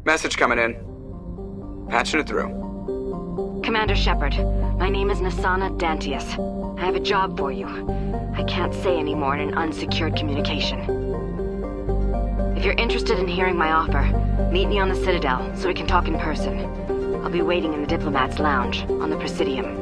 Message coming in. Patching it through. Commander Shepard, my name is Nassana Dantius. I have a job for you. I can't say any more in an unsecured communication. If you're interested in hearing my offer, meet me on the Citadel so we can talk in person. I'll be waiting in the Diplomat's Lounge on the Presidium.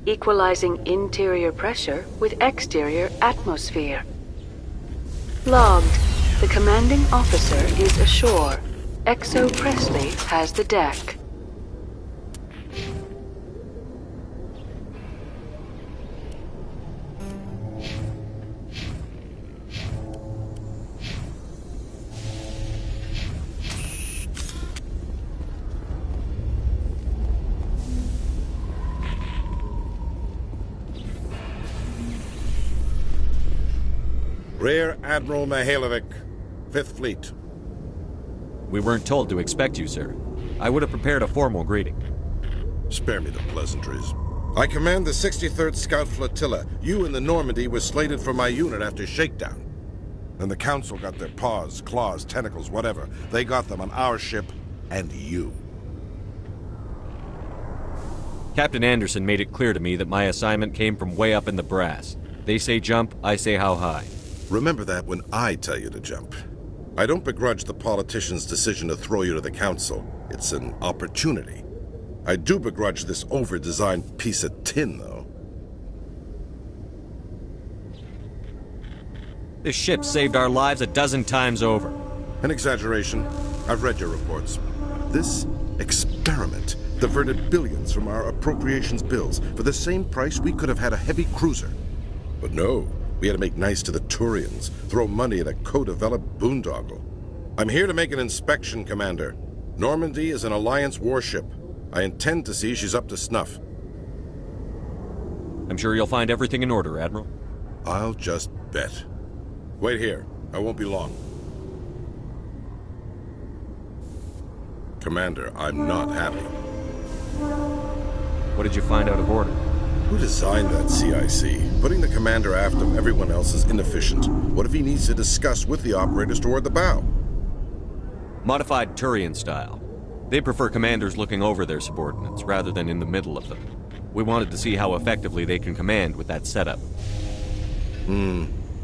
Equalizing interior pressure with exterior atmosphere. Logged. The commanding officer is ashore. Exo Presley has the deck. Rear Admiral Mihailovic, 5th Fleet. We weren't told to expect you, sir. I would have prepared a formal greeting. Spare me the pleasantries. I command the 63rd Scout Flotilla. You and the Normandy were slated for my unit after shakedown. Then the Council got their paws, claws, tentacles, whatever. They got them on our ship and you. Captain Anderson made it clear to me that my assignment came from way up in the brass. They say jump, I say how high. Remember that when I tell you to jump. I don't begrudge the politician's decision to throw you to the Council. It's an opportunity. I do begrudge this over-designed piece of tin, though. This ship saved our lives a dozen times over. An exaggeration. I've read your reports. This experiment diverted billions from our appropriations bills. For the same price, we could have had a heavy cruiser. But no, we had to make nice to the Turians, throw money at a co-developed boondoggle. I'm here to make an inspection, Commander. Normandy is an Alliance warship. I intend to see she's up to snuff. I'm sure you'll find everything in order, Admiral. I'll just bet. Wait here. I won't be long. Commander, I'm not happy. What did you find out of order? Who designed that CIC? Putting the commander aft of everyone else is inefficient. What if he needs to discuss with the operators toward the bow? Modified Turian style. They prefer commanders looking over their subordinates rather than in the middle of them. We wanted to see how effectively they can command with that setup.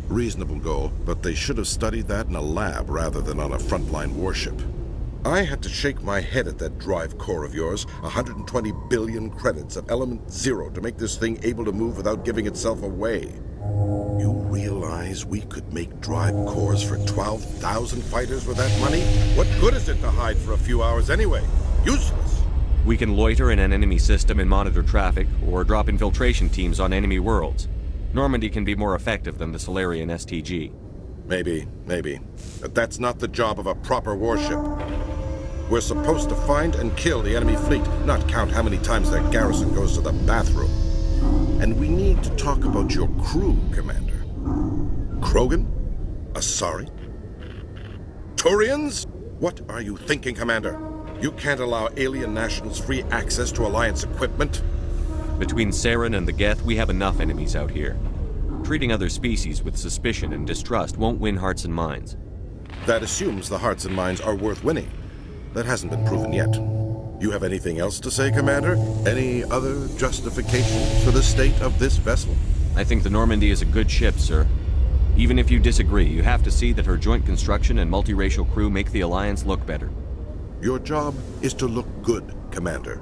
Reasonable goal, but they should have studied that in a lab rather than on a frontline warship. I had to shake my head at that drive core of yours. 120 billion credits of element 0 to make this thing able to move without giving itself away. You realize we could make drive cores for 12,000 fighters with that money? What good is it to hide for a few hours anyway? Useless. We can loiter in an enemy system and monitor traffic, or drop infiltration teams on enemy worlds. Normandy can be more effective than the Solarian STG. Maybe. But that's not the job of a proper warship. We're supposed to find and kill the enemy fleet, not count how many times their garrison goes to the bathroom. And we need to talk about your crew, Commander. Krogan? Asari? Turians? What are you thinking, Commander? You can't allow alien nationals free access to Alliance equipment? Between Saren and the Geth, we have enough enemies out here. Treating other species with suspicion and distrust won't win hearts and minds. That assumes the hearts and minds are worth winning. That hasn't been proven yet. You have anything else to say, Commander? Any other justifications for the state of this vessel? I think the Normandy is a good ship, sir. Even if you disagree, you have to see that her joint construction and multiracial crew make the Alliance look better. Your job is to look good, Commander.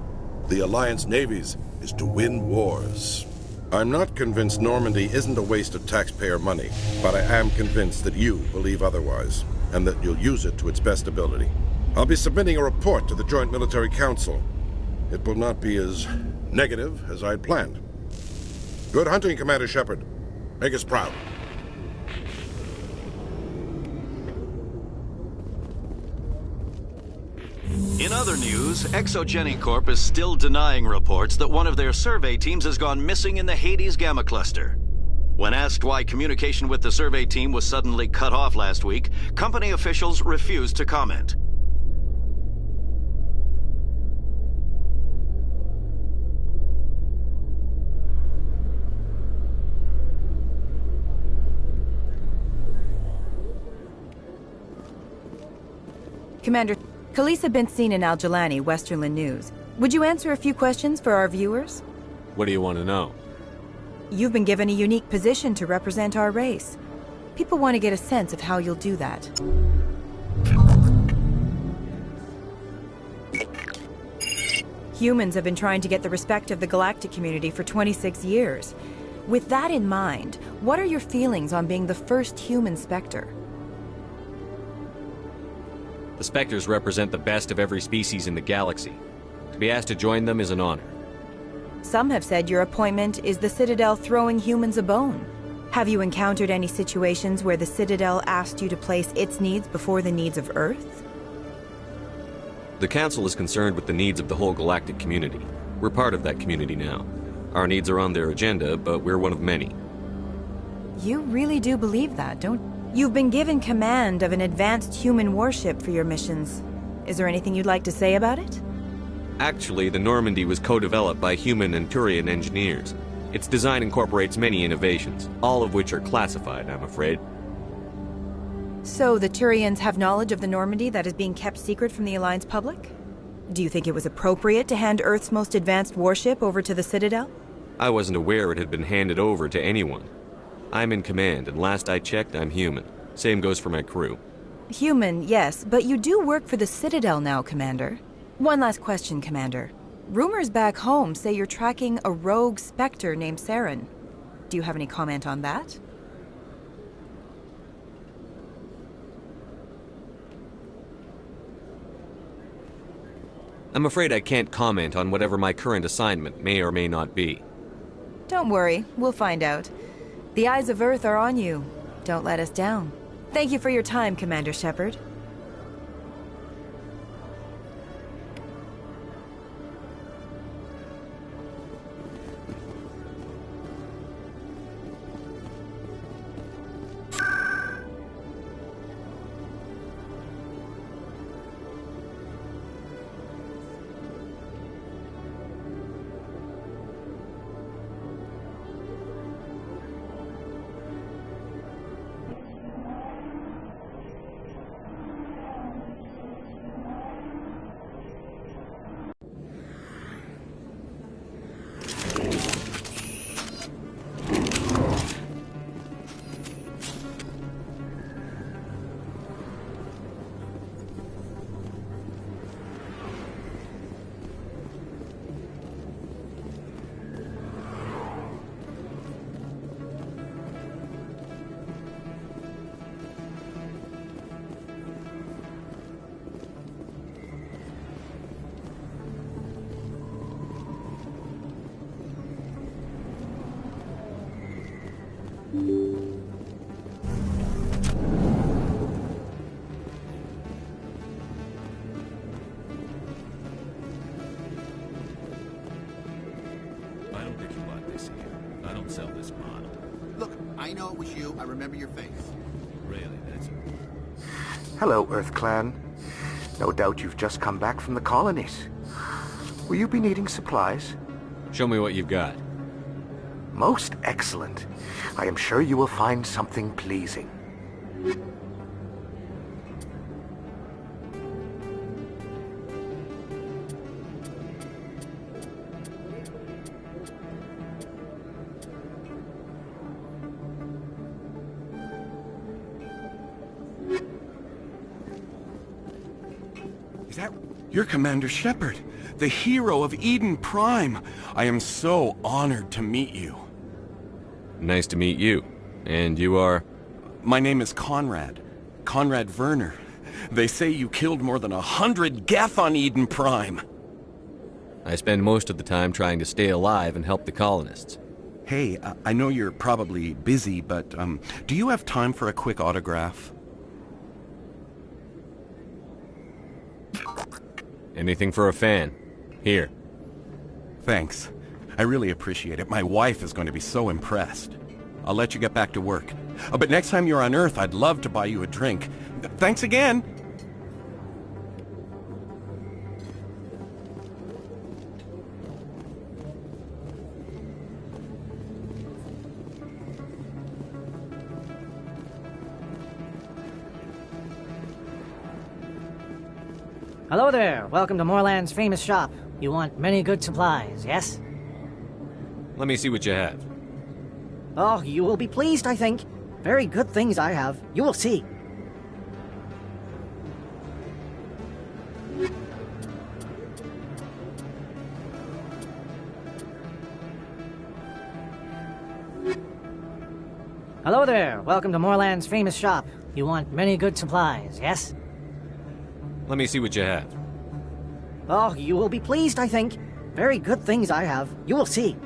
The Alliance navies is to win wars. I'm not convinced Normandy isn't a waste of taxpayer money, but I am convinced that you believe otherwise, and that you'll use it to its best ability. I'll be submitting a report to the Joint Military Council. It will not be as negative as I'd planned. Good hunting, Commander Shepard. Make us proud. In other news, Exogeny Corp is still denying reports that one of their survey teams has gone missing in the Hades Gamma Cluster. When asked why communication with the survey team was suddenly cut off last week, company officials refused to comment. Commander, Khalisah been seen in Al-Jalani, Westerland News. Would you answer a few questions for our viewers? What do you want to know? You've been given a unique position to represent our race. People want to get a sense of how you'll do that. Humans have been trying to get the respect of the galactic community for 26 years. With that in mind, what are your feelings on being the first human Spectre? The Spectres represent the best of every species in the galaxy. To be asked to join them is an honor. Some have said your appointment is the Citadel throwing humans a bone. Have you encountered any situations where the Citadel asked you to place its needs before the needs of Earth? The Council is concerned with the needs of the whole galactic community. We're part of that community now. Our needs are on their agenda, but we're one of many. You really do believe that, don't you? You've been given command of an advanced human warship for your missions. Is there anything you'd like to say about it? Actually, the Normandy was co-developed by human and Turian engineers. Its design incorporates many innovations, all of which are classified, I'm afraid. So the Turians have knowledge of the Normandy that is being kept secret from the Alliance public? Do you think it was appropriate to hand Earth's most advanced warship over to the Citadel? I wasn't aware it had been handed over to anyone. I'm in command, and last I checked, I'm human. Same goes for my crew. Human, yes, but you do work for the Citadel now, Commander. One last question, Commander. Rumors back home say you're tracking a rogue Spectre named Saren. Do you have any comment on that? I'm afraid I can't comment on whatever my current assignment may or may not be. Don't worry, we'll find out. The eyes of Earth are on you. Don't let us down. Thank you for your time, Commander Shepard. I don't think you want this here. I don't sell this model. Look, I know it was you. I remember your face. Really, that's it. Hello, Earth Clan. No doubt you've just come back from the colonies. Will you be needing supplies? Show me what you've got. Most excellent. I am sure you will find something pleasing. Is that... You're Commander Shepard, the hero of Eden Prime. I am so honored to meet you. Nice to meet you. And you are? My name is Conrad. Conrad Werner. They say you killed more than 100 Geth on Eden Prime. I spend most of the time trying to stay alive and help the colonists. Hey, I know you're probably busy, but do you have time for a quick autograph? Anything for a fan. Here. Thanks. I really appreciate it. My wife is going to be so impressed. I'll let you get back to work. But next time you're on Earth, I'd love to buy you a drink. Thanks again! Hello there. Welcome to Moorland's famous shop. You want many good supplies, yes? Let me see what you have. Oh, you will be pleased, I think. Very good things I have. You will see. Hello there. Welcome to Moorland's famous shop. You want many good supplies, yes? Let me see what you have. Oh, you will be pleased, I think. Very good things I have. You will see.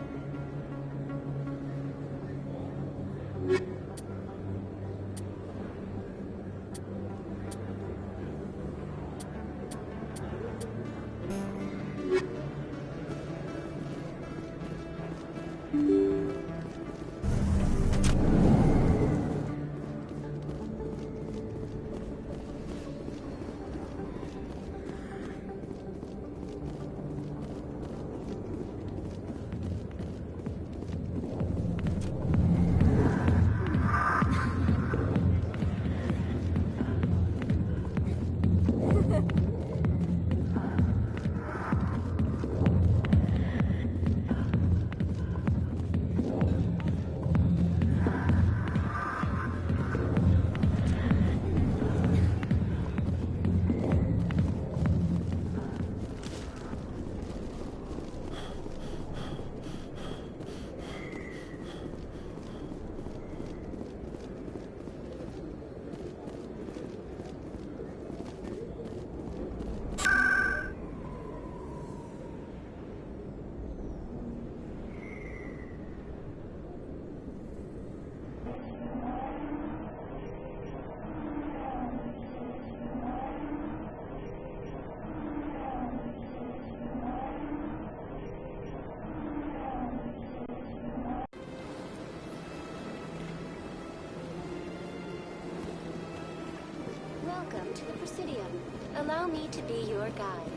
Welcome to the Presidium. Allow me to be your guide.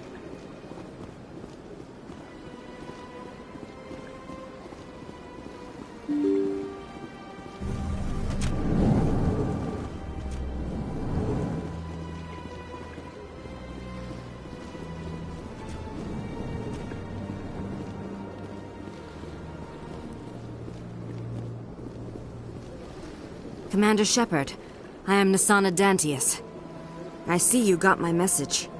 Commander Shepard, I am Nasana Dantius. I see you got my message.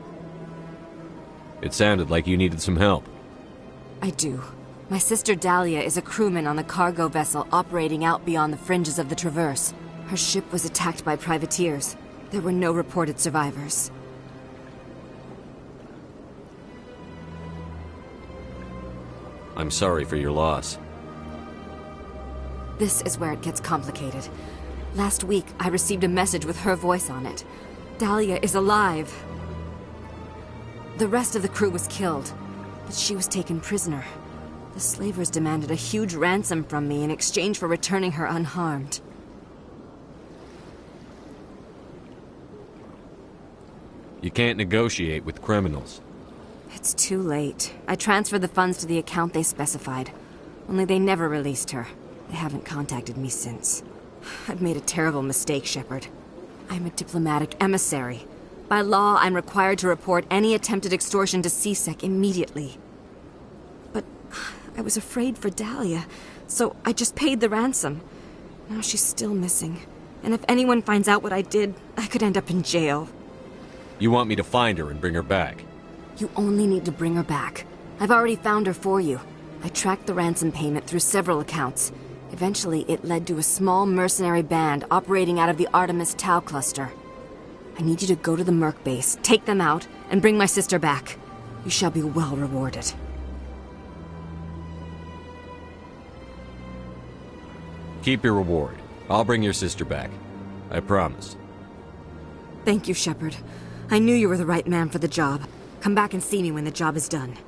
It sounded like you needed some help. I do. My sister Dahlia is a crewman on the cargo vessel operating out beyond the fringes of the Traverse. Her ship was attacked by privateers. There were no reported survivors. I'm sorry for your loss. This is where it gets complicated. Last week, I received a message with her voice on it. Dahlia is alive. The rest of the crew was killed, but she was taken prisoner. The slavers demanded a huge ransom from me in exchange for returning her unharmed. You can't negotiate with criminals. It's too late. I transferred the funds to the account they specified. Only they never released her. They haven't contacted me since. I've made a terrible mistake, Shepard. I'm a diplomatic emissary. By law, I'm required to report any attempted extortion to C-Sec immediately. But I was afraid for Dahlia, so I just paid the ransom. Now she's still missing. And if anyone finds out what I did, I could end up in jail. You want me to find her and bring her back? You only need to bring her back. I've already found her for you. I tracked the ransom payment through several accounts. Eventually, it led to a small mercenary band operating out of the Artemis Tau cluster. I need you to go to the Merc base, take them out, and bring my sister back. You shall be well rewarded. Keep your reward. I'll bring your sister back. I promise. Thank you, Shepard. I knew you were the right man for the job. Come back and see me when the job is done.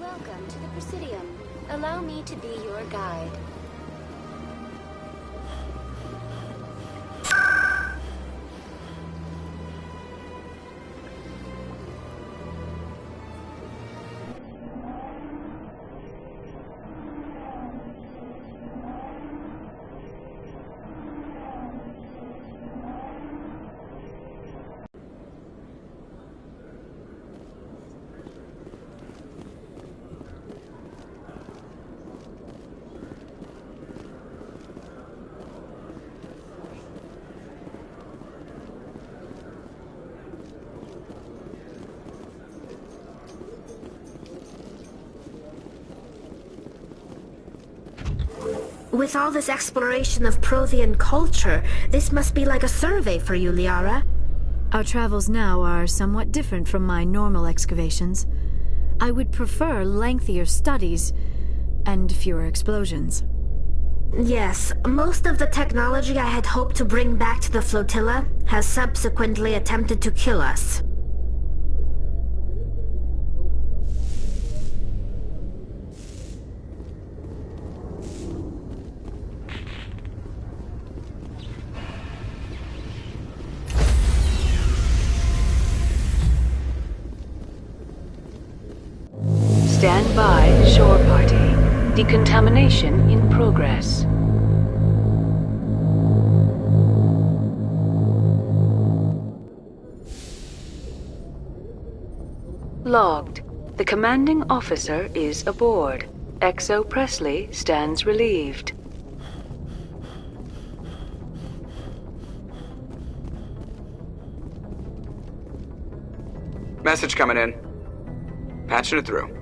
Welcome to the Presidium. Allow me to be your guide. With all this exploration of Prothean culture, this must be like a survey for you, Liara. Our travels now are somewhat different from my normal excavations. I would prefer lengthier studies and fewer explosions. Yes, most of the technology I had hoped to bring back to the flotilla has subsequently attempted to kill us. Stand by, shore party. Decontamination in progress. Logged. The commanding officer is aboard. XO Presley stands relieved. Message coming in. Patching it through.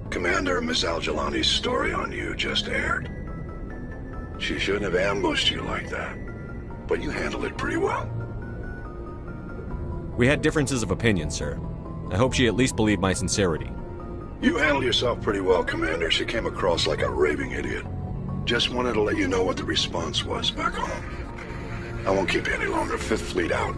Commander, Miss Al-Jalani's story on you just aired. She shouldn't have ambushed you like that, but you handled it pretty well. We had differences of opinion, sir. I hope she at least believed my sincerity. You handled yourself pretty well, Commander. She came across like a raving idiot. Just wanted to let you know what the response was back home. I won't keep you any longer. Fifth Fleet out.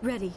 Ready.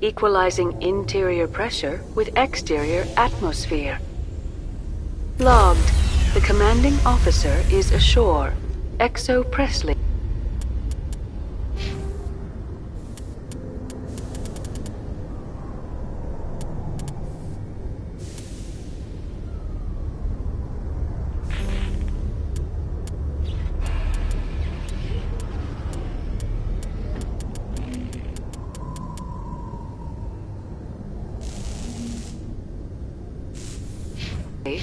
Equalizing interior pressure with exterior atmosphere. Logged. The commanding officer is ashore. Exo Presley.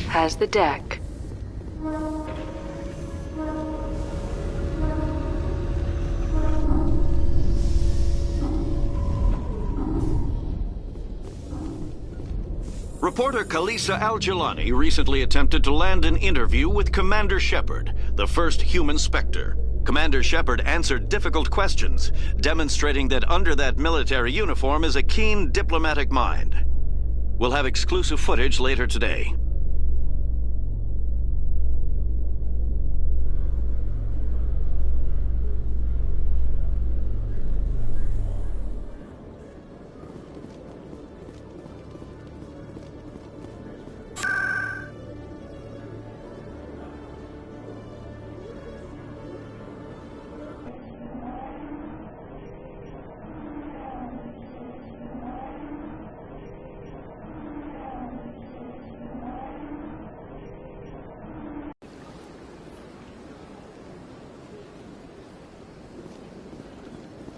Has the deck. Reporter Kalisa Al-Jelani recently attempted to land an interview with Commander Shepard, the first human Spectre. Commander Shepard answered difficult questions, demonstrating that under that military uniform is a keen diplomatic mind. We'll have exclusive footage later today.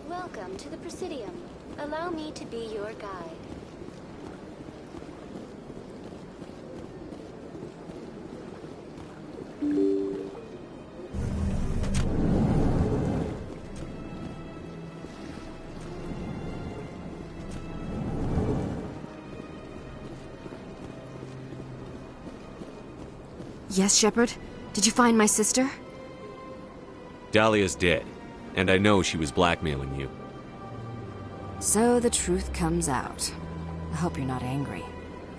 Welcome to the Presidium. Allow me to be your guide. Yes, Shepard? Did you find my sister? Dahlia's dead, and I know she was blackmailing you. So the truth comes out. I hope you're not angry.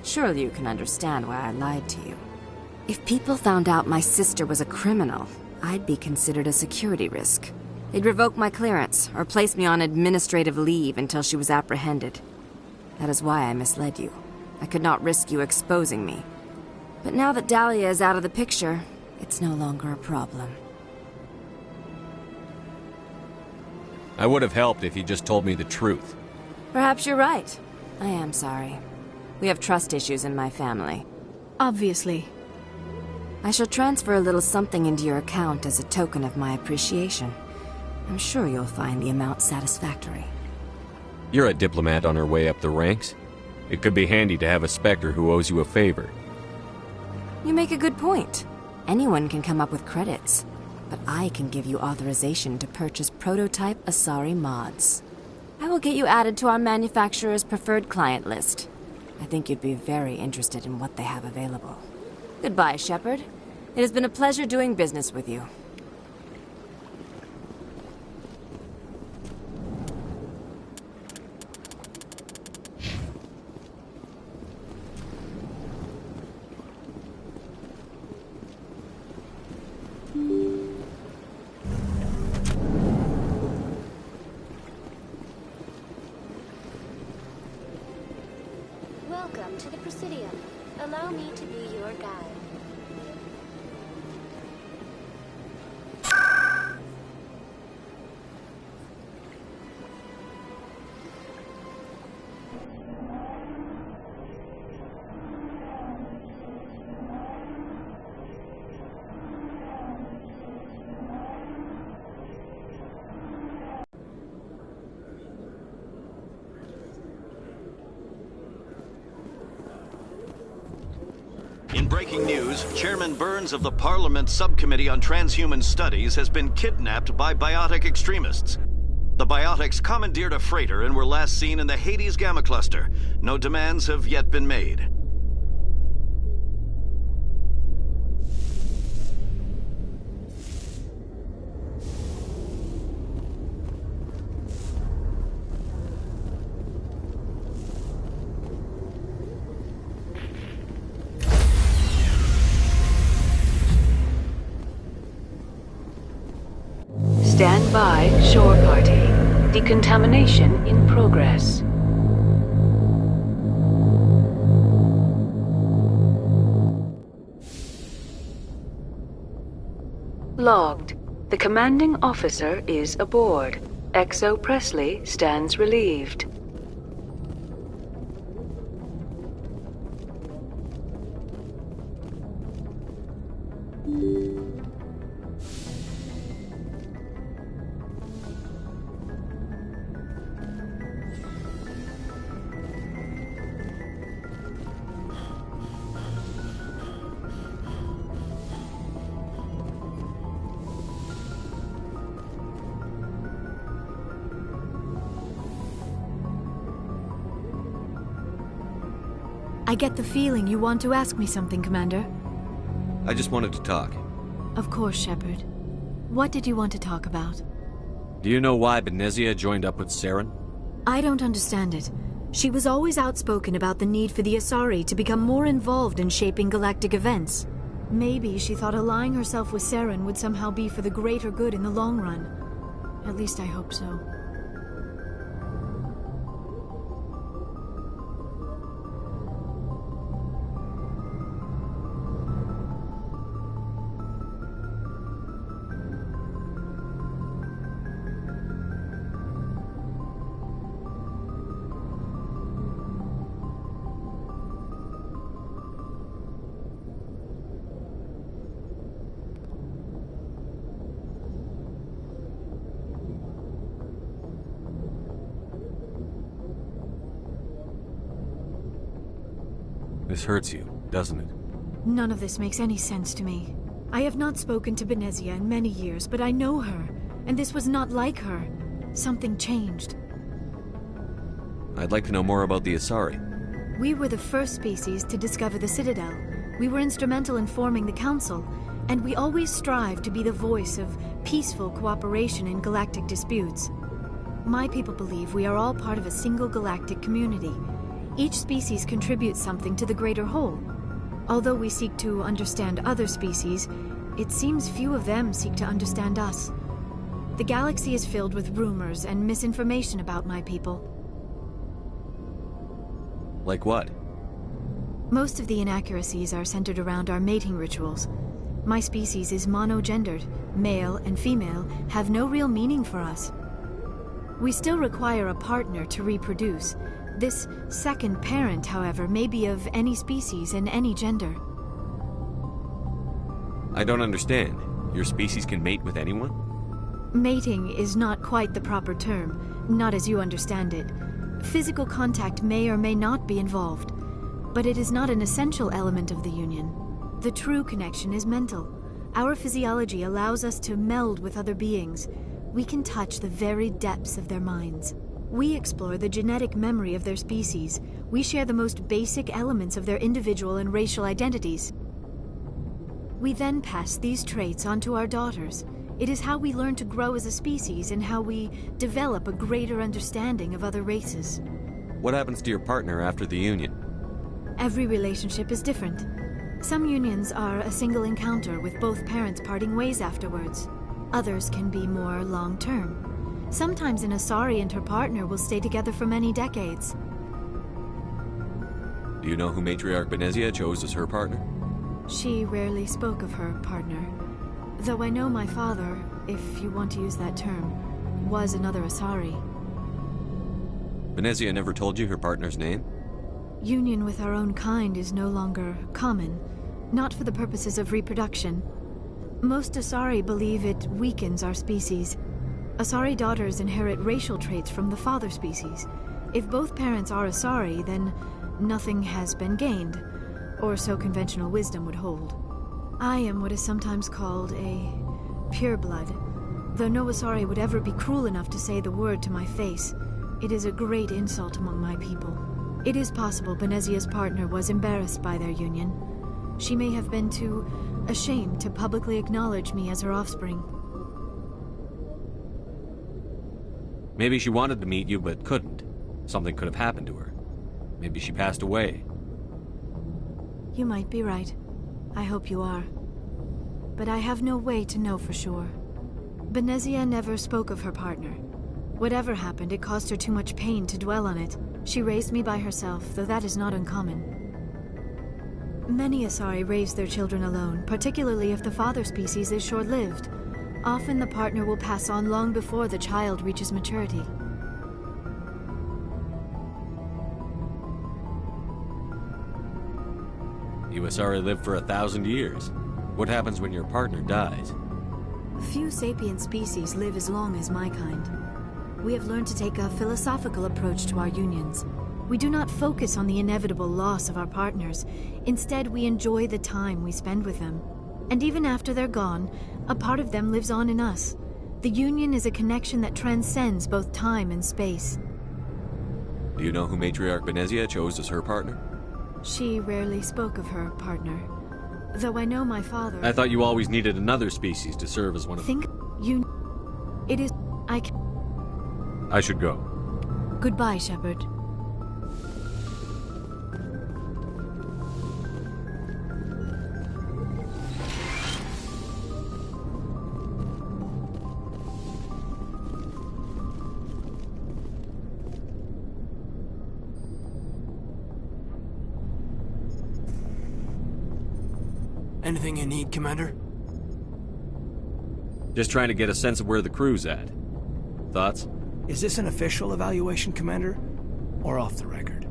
Surely you can understand why I lied to you. If people found out my sister was a criminal, I'd be considered a security risk. They'd revoke my clearance, or place me on administrative leave until she was apprehended. That is why I misled you. I could not risk you exposing me. But now that Dahlia is out of the picture, it's no longer a problem. I would have helped if you just told me the truth. Perhaps you're right. I am sorry. We have trust issues in my family. Obviously. I shall transfer a little something into your account as a token of my appreciation. I'm sure you'll find the amount satisfactory. You're a diplomat on her way up the ranks. It could be handy to have a Spectre who owes you a favor. You make a good point. Anyone can come up with credits, but I can give you authorization to purchase prototype Asari mods. I will get you added to our manufacturer's preferred client list. I think you'd be very interested in what they have available. Goodbye, Shepard. It has been a pleasure doing business with you. Welcome to the Presidium. Allow me to be your guide. In breaking news, Chairman Burns of the Parliament Subcommittee on Transhuman Studies has been kidnapped by biotic extremists. The biotics commandeered a freighter and were last seen in the Hades Gamma Cluster. No demands have yet been made. Stand by, shore party. Decontamination in progress. Logged. The commanding officer is aboard. Exo Presley stands relieved. I get the feeling you want to ask me something, Commander. I just wanted to talk. Of course, Shepard. What did you want to talk about? Do you know why Benezia joined up with Saren? I don't understand it. She was always outspoken about the need for the Asari to become more involved in shaping galactic events. Maybe she thought allying herself with Saren would somehow be for the greater good in the long run. At least I hope so. This hurts you, doesn't it? None of this makes any sense to me. I have not spoken to Benezia in many years, but I know her, and this was not like her. Something changed. I'd like to know more about the Asari. We were the first species to discover the Citadel. We were instrumental in forming the Council, and we always strive to be the voice of peaceful cooperation in galactic disputes. My people believe we are all part of a single galactic community. Each species contributes something to the greater whole. Although we seek to understand other species, it seems few of them seek to understand us. The galaxy is filled with rumors and misinformation about my people. Like what? Most of the inaccuracies are centered around our mating rituals. My species is monogendered. Male and female have no real meaning for us. We still require a partner to reproduce. This second parent, however, may be of any species and any gender. I don't understand. Your species can mate with anyone? Mating is not quite the proper term, not as you understand it. Physical contact may or may not be involved, but it is not an essential element of the union. The true connection is mental. Our physiology allows us to meld with other beings. We can touch the very depths of their minds. We explore the genetic memory of their species. We share the most basic elements of their individual and racial identities. We then pass these traits on to our daughters. It is how we learn to grow as a species and how we develop a greater understanding of other races. What happens to your partner after the union? Every relationship is different. Some unions are a single encounter with both parents parting ways afterwards. Others can be more long-term. Sometimes an Asari and her partner will stay together for many decades. Do you know who Matriarch Benezia chose as her partner? She rarely spoke of her partner. Though I know my father, if you want to use that term, was another Asari. Benezia never told you her partner's name? Union with our own kind is no longer common, not for the purposes of reproduction. Most Asari believe it weakens our species. Asari daughters inherit racial traits from the father species. If both parents are Asari, then nothing has been gained, or so conventional wisdom would hold. I am what is sometimes called a pureblood. Though no Asari would ever be cruel enough to say the word to my face, it is a great insult among my people. It is possible Benezia's partner was embarrassed by their union. She may have been too ashamed to publicly acknowledge me as her offspring. Maybe she wanted to meet you, but couldn't. Something could have happened to her. Maybe she passed away. You might be right. I hope you are. But I have no way to know for sure. Benezia never spoke of her partner. Whatever happened, it caused her too much pain to dwell on it. She raised me by herself, though that is not uncommon. Many Asari raise their children alone, particularly if the father species is short-lived. Often the partner will pass on long before the child reaches maturity. You Asari live for 1,000 years. What happens when your partner dies? Few sapient species live as long as my kind. We have learned to take a philosophical approach to our unions. We do not focus on the inevitable loss of our partners. Instead, we enjoy the time we spend with them. And even after they're gone, a part of them lives on in us. The union is a connection that transcends both time and space. Do you know who Matriarch Benezia chose as her partner? She rarely spoke of her partner. Though I know my father... I thought you always needed another species to serve as one of... It is... I should go. Goodbye, Shepard. Anything you need, Commander? Just trying to get a sense of where the crew's at. Thoughts? Is this an official evaluation, Commander? Or off the record?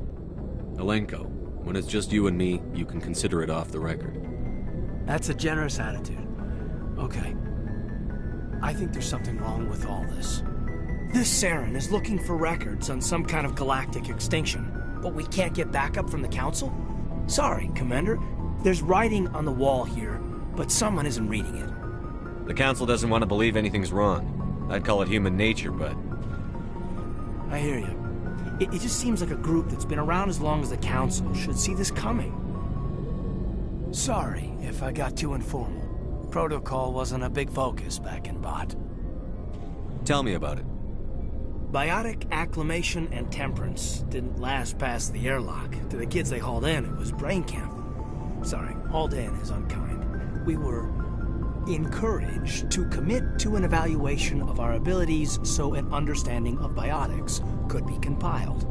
Alenko, when it's just you and me, you can consider it off the record. That's a generous attitude. Okay. I think there's something wrong with all this. This Saren is looking for records on some kind of galactic extinction, but we can't get backup from the Council? Sorry, Commander. There's writing on the wall here, but someone isn't reading it. The Council doesn't want to believe anything's wrong. I'd call it human nature, but... I hear you. It just seems like a group that's been around as long as the Council should see this coming. Sorry if I got too informal. Protocol wasn't a big focus back in Bot. Tell me about it. Biotic acclimation and temperance didn't last past the airlock. To the kids they hauled in, it was brain camp. Sorry, hauled in is unkind. We were encouraged to commit to an evaluation of our abilities so an understanding of biotics could be compiled.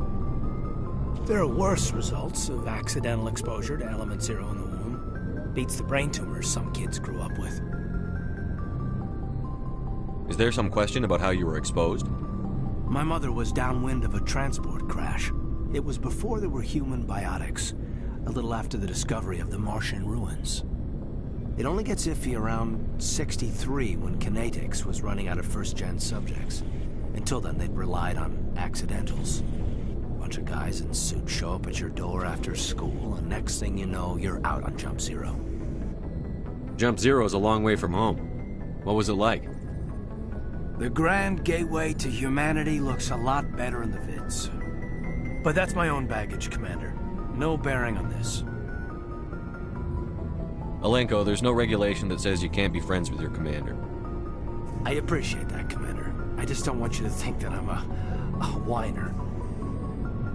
There are worse results of accidental exposure to Element Zero in the womb. Beats the brain tumors some kids grew up with. Is there some question about how you were exposed? My mother was downwind of a transport crash. It was before there were human biotics, a little after the discovery of the Martian ruins. It only gets iffy around 63 when Kinetics was running out of first-gen subjects. Until then, they'd relied on accidentals. A bunch of guys in suits show up at your door after school, and next thing you know, you're out on Jump Zero. Jump Zero's a long way from home. What was it like? The grand gateway to humanity looks a lot better in the vids. But that's my own baggage, Commander. No bearing on this. Alenko, there's no regulation that says you can't be friends with your commander. I appreciate that, Commander. I just don't want you to think that I'm a whiner.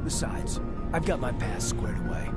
Besides, I've got my past squared away.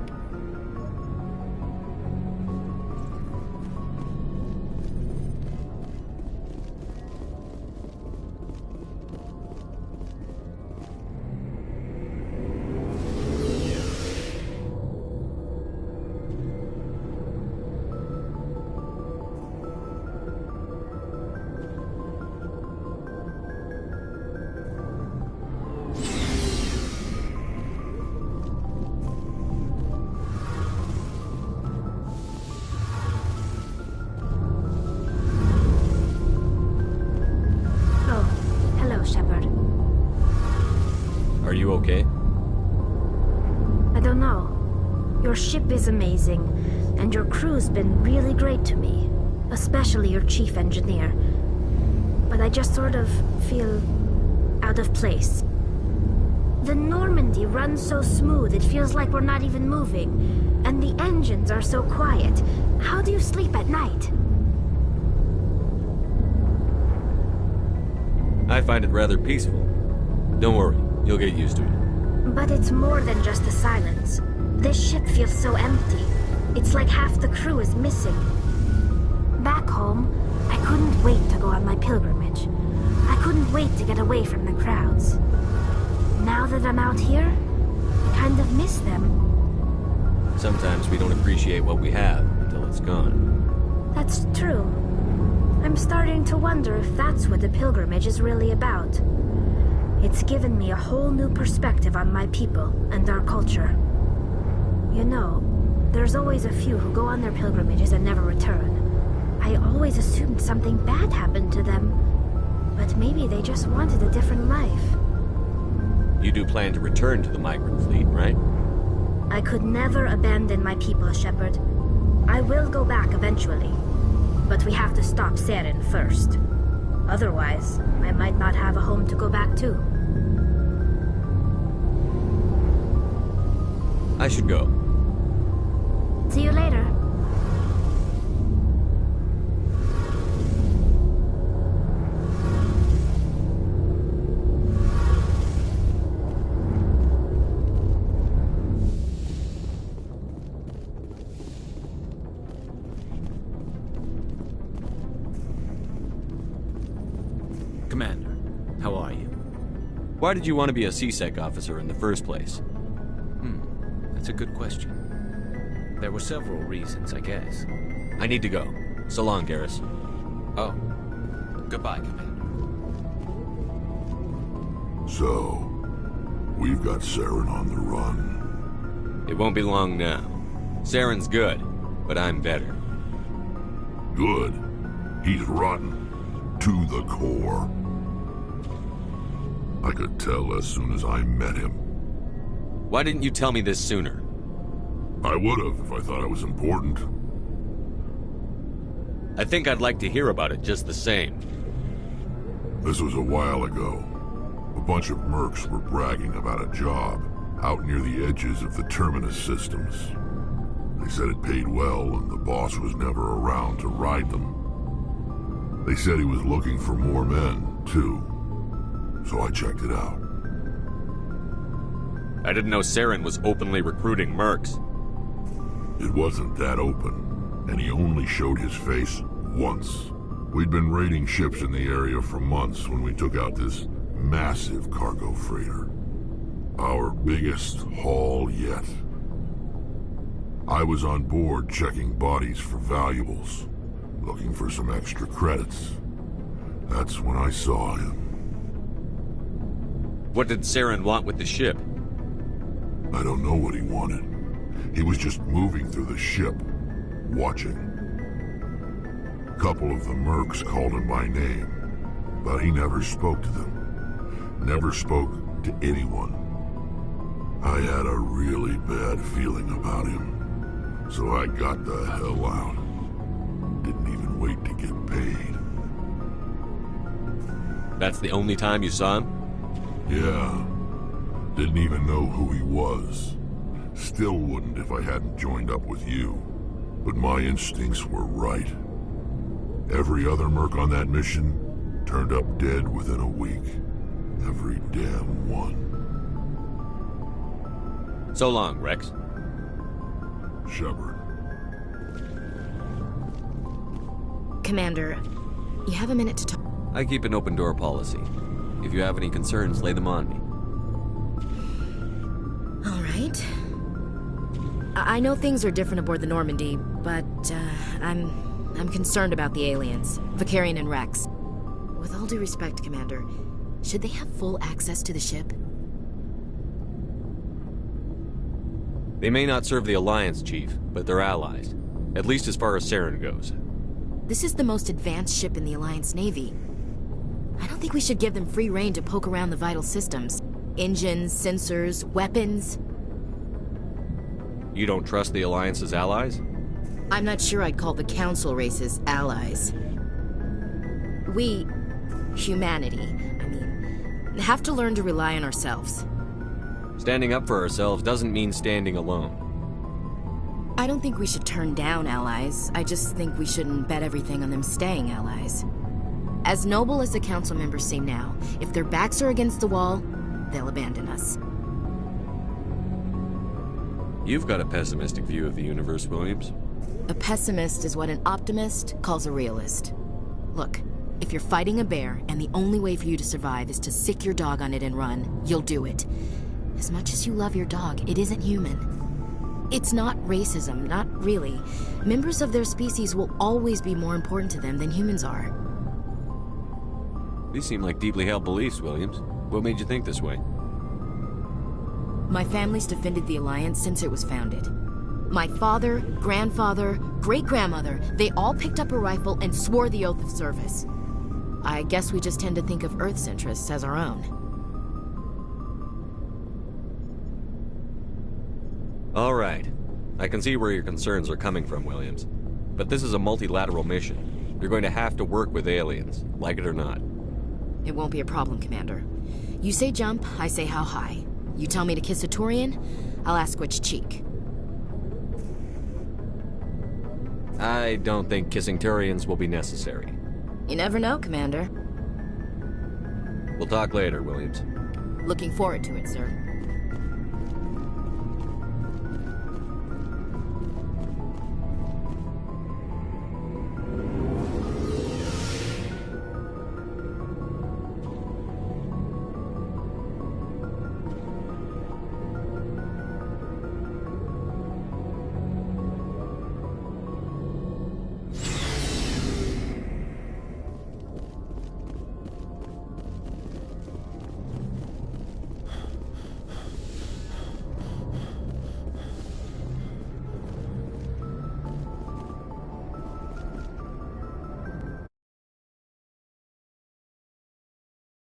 Are you okay? I don't know. Your ship is amazing, and your crew's been really great to me, especially your chief engineer. But I just sort of feel out of place. The Normandy runs so smooth it feels like we're not even moving, and the engines are so quiet. How do you sleep at night? I find it rather peaceful. Don't worry, you'll get used to it. But it's more than just the silence. This ship feels so empty. It's like half the crew is missing. Back home, I couldn't wait to go on my pilgrimage. I couldn't wait to get away from the crowds. Now that I'm out here, I kind of miss them. Sometimes we don't appreciate what we have until it's gone. That's true. I'm starting to wonder if that's what the pilgrimage is really about. It's given me a whole new perspective on my people and our culture. You know, there's always a few who go on their pilgrimages and never return. I always assumed something bad happened to them, but maybe they just wanted a different life. You do plan to return to the migrant fleet, right? I could never abandon my people, Shepard. I will go back eventually, but we have to stop Saren first. Otherwise, I might not have a home to go back to. I should go. See you later. Commander, how are you? Why did you want to be a C-Sec officer in the first place? That's a good question. There were several reasons, I guess. I need to go. So long, Garrus. Oh. Goodbye, Commander. So, we've got Saren on the run. It won't be long now. Saren's good, but I'm better. Good. He's rotten. To the core. I could tell as soon as I met him. Why didn't you tell me this sooner? I would've if I thought it was important. I think I'd like to hear about it just the same. This was a while ago. A bunch of mercs were bragging about a job out near the edges of the Terminus systems. They said it paid well and the boss was never around to ride them. They said he was looking for more men, too. So I checked it out. I didn't know Saren was openly recruiting mercs. It wasn't that open, and he only showed his face once. We'd been raiding ships in the area for months when we took out this massive cargo freighter. Our biggest haul yet. I was on board checking bodies for valuables, looking for some extra credits. That's when I saw him. What did Saren want with the ship? I don't know what he wanted. He was just moving through the ship, watching. A couple of the mercs called him by name, but he never spoke to them. Never spoke to anyone. I had a really bad feeling about him, so I got the hell out. Didn't even wait to get paid. That's the only time you saw him? Yeah. Didn't even know who he was. Still wouldn't if I hadn't joined up with you. But my instincts were right. Every other merc on that mission turned up dead within a week. Every damn one. So long, Rex. Shepard. Commander, you have a minute to talk. I keep an open door policy. If you have any concerns, lay them on me. All right. I know things are different aboard the Normandy, but I'm concerned about the aliens, Vakarian and Rex. With all due respect, Commander, should they have full access to the ship? They may not serve the Alliance, Chief, but they're allies. At least as far as Saren goes. This is the most advanced ship in the Alliance Navy. I don't think we should give them free rein to poke around the vital systems. Engines, sensors, weapons. You don't trust the Alliance's allies? I'm not sure I'd call the Council races allies. We, humanity, have to learn to rely on ourselves. Standing up for ourselves doesn't mean standing alone. I don't think we should turn down allies. I just think we shouldn't bet everything on them staying allies. As noble as the Council members seem now, if their backs are against the wall, they'll abandon us. You've got a pessimistic view of the universe, Williams. A pessimist is what an optimist calls a realist. Look, if you're fighting a bear and the only way for you to survive is to sick your dog on it and run, you'll do it. As much as you love your dog, it isn't human. It's not racism, not really. Members of their species will always be more important to them than humans are. These seem like deeply held beliefs, Williams. What made you think this way? My family's defended the Alliance since it was founded. My father, grandfather, great-grandmother, they all picked up a rifle and swore the oath of service. I guess we just tend to think of Earth's interests as our own. All right. I can see where your concerns are coming from, Williams. But this is a multilateral mission. You're going to have to work with aliens, like it or not. It won't be a problem, Commander. You say jump, I say how high. You tell me to kiss a Turian, I'll ask which cheek. I don't think kissing Turians will be necessary. You never know, Commander. We'll talk later, Williams. Looking forward to it, sir.